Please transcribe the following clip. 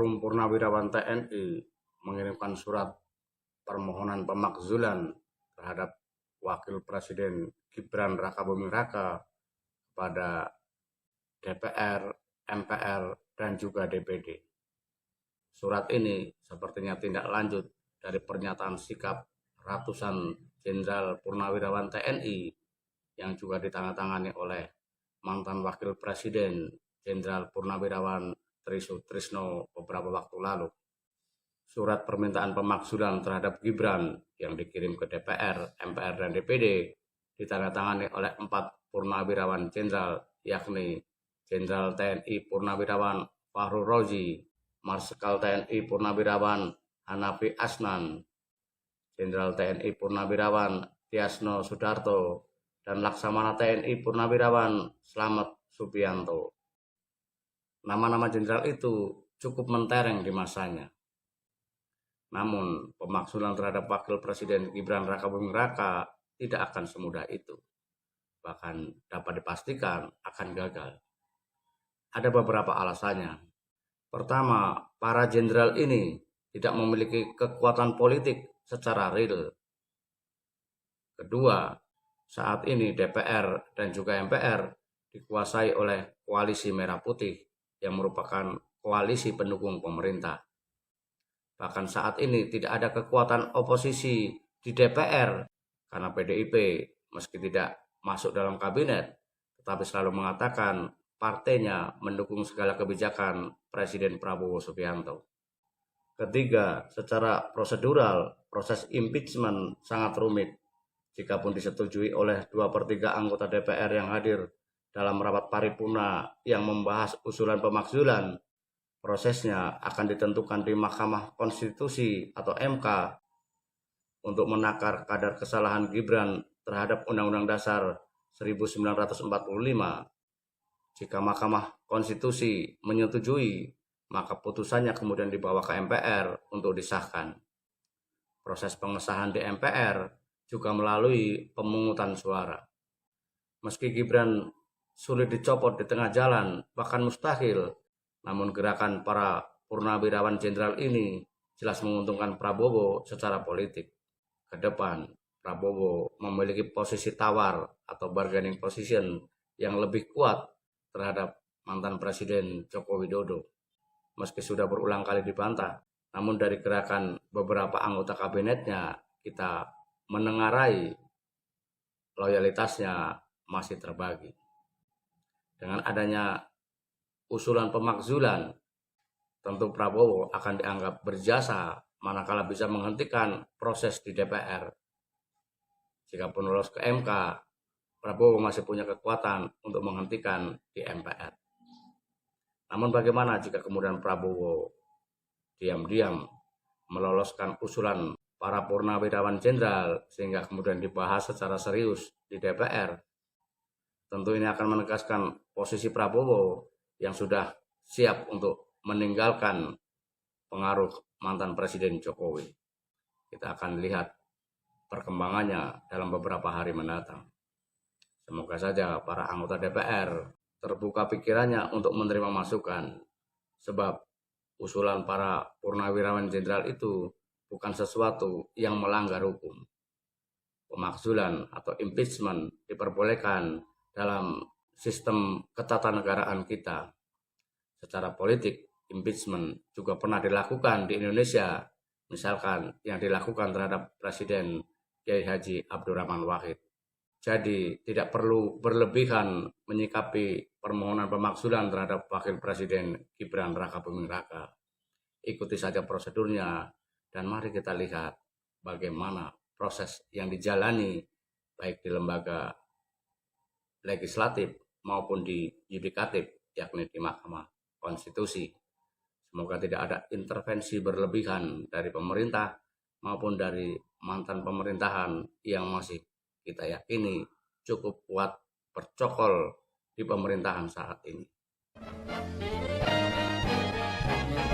Forum Purnawirawan TNI mengirimkan surat permohonan pemakzulan terhadap Wakil Presiden Gibran Rakabuming Raka kepada DPR, MPR, dan juga DPD. Surat ini sepertinya tindak lanjut dari pernyataan sikap ratusan Jenderal Purnawirawan TNI yang juga ditandatangani oleh mantan Wakil Presiden Jenderal Purnawirawan Tri Sutrisno beberapa waktu lalu. Surat permintaan pemakzulan terhadap Gibran yang dikirim ke DPR, MPR, dan DPD ditandatangani oleh 4 Purnawirawan Jenderal, yakni Jenderal TNI Purnawirawan Fahrul Rozi, Marsikal TNI Purnawirawan Hanafi Asnan, Jenderal TNI Purnawirawan Tiasno Sudarto, dan Laksamana TNI Purnawirawan Slamet Subianto. Nama-nama jenderal itu cukup mentereng di masanya. Namun, pemakzulan terhadap Wakil Presiden Gibran Rakabuming Raka tidak akan semudah itu. Bahkan dapat dipastikan akan gagal. Ada beberapa alasannya. Pertama, para jenderal ini tidak memiliki kekuatan politik secara real. Kedua, saat ini DPR dan juga MPR dikuasai oleh koalisi merah putih yang merupakan koalisi pendukung pemerintah. Bahkan saat ini tidak ada kekuatan oposisi di DPR karena PDIP meski tidak masuk dalam kabinet, tetapi selalu mengatakan partainya mendukung segala kebijakan Presiden Prabowo Subianto. Ketiga, secara prosedural, proses impeachment sangat rumit. Jikapun disetujui oleh 2/3 anggota DPR yang hadir dalam rapat paripurna yang membahas usulan pemakzulan, prosesnya akan ditentukan di Mahkamah Konstitusi atau MK untuk menakar kadar kesalahan Gibran terhadap Undang-Undang Dasar 1945. Jika Mahkamah Konstitusi menyetujui, maka putusannya kemudian dibawa ke MPR untuk disahkan. Proses pengesahan di MPR juga melalui pemungutan suara. Meski Gibran sulit dicopot di tengah jalan, bahkan mustahil, namun gerakan para purnawirawan jenderal ini jelas menguntungkan Prabowo secara politik. Ke depan, Prabowo memiliki posisi tawar atau bargaining position yang lebih kuat terhadap mantan Presiden Joko Widodo. Meski sudah berulang kali dibantah, namun dari gerakan beberapa anggota kabinetnya kita menengarai loyalitasnya masih terbagi. Dengan adanya usulan pemakzulan, tentu Prabowo akan dianggap berjasa manakala bisa menghentikan proses di DPR. Jika pun lolos ke MK, Prabowo masih punya kekuatan untuk menghentikan di MPR. Namun bagaimana jika kemudian Prabowo diam-diam meloloskan usulan para purnawirawan jenderal sehingga kemudian dibahas secara serius di DPR? Tentu ini akan menegaskan posisi Prabowo yang sudah siap untuk meninggalkan pengaruh mantan Presiden Jokowi. Kita akan lihat perkembangannya dalam beberapa hari mendatang. Semoga saja para anggota DPR terbuka pikirannya untuk menerima masukan, sebab usulan para purnawirawan jenderal itu bukan sesuatu yang melanggar hukum. Pemakzulan atau impeachment diperbolehkan dalam sistem ketatanegaraan kita. Secara politik, impeachment juga pernah dilakukan di Indonesia, misalkan yang dilakukan terhadap Presiden Kiai Haji Abdurrahman Wahid. Jadi tidak perlu berlebihan menyikapi permohonan pemakzulan terhadap Wakil Presiden Gibran Rakabuming Raka. Ikuti saja prosedurnya dan mari kita lihat bagaimana proses yang dijalani baik di lembaga legislatif maupun di yudikatif, yakni di Mahkamah Konstitusi. Semoga tidak ada intervensi berlebihan dari pemerintah maupun dari mantan pemerintahan yang masih kita yakini cukup kuat bercokol di pemerintahan saat ini.